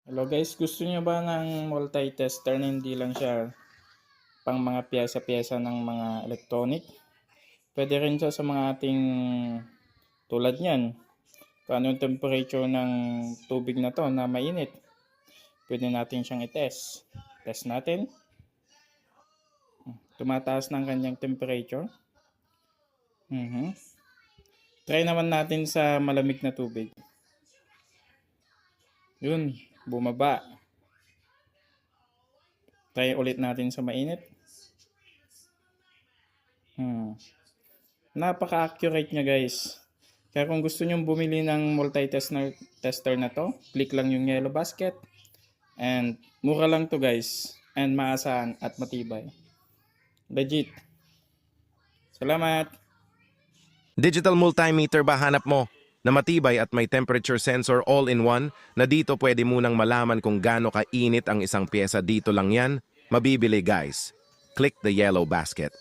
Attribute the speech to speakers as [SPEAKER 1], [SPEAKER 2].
[SPEAKER 1] Hello guys, gusto niyo ba ng multi-tester na hindi lang siya pang mga piyesa-piyesa ng mga electronic? Pwede rin siya sa mga ating tulad niyan. Kung ano yung temperature ng tubig na to na mainit. Pwede natin siyang i-test. Test natin. Tumataas ng kanyang temperature. Try naman natin sa malamig na tubig. Yun, bumaba. Try ulit natin sa mainit. Napaka-accurate niya guys. Kaya kung gusto nyong bumili ng multi-tester na to, click lang yung yellow basket. And mura lang to guys. And maasahan at matibay. Legit. Salamat!
[SPEAKER 2] Digital multimeter ba hanap mo? Na matibay at may temperature sensor all-in-one na dito pwede munang malaman kung gaano kainit ang isang pyesa dito lang yan. Mabibili guys. Click the yellow basket.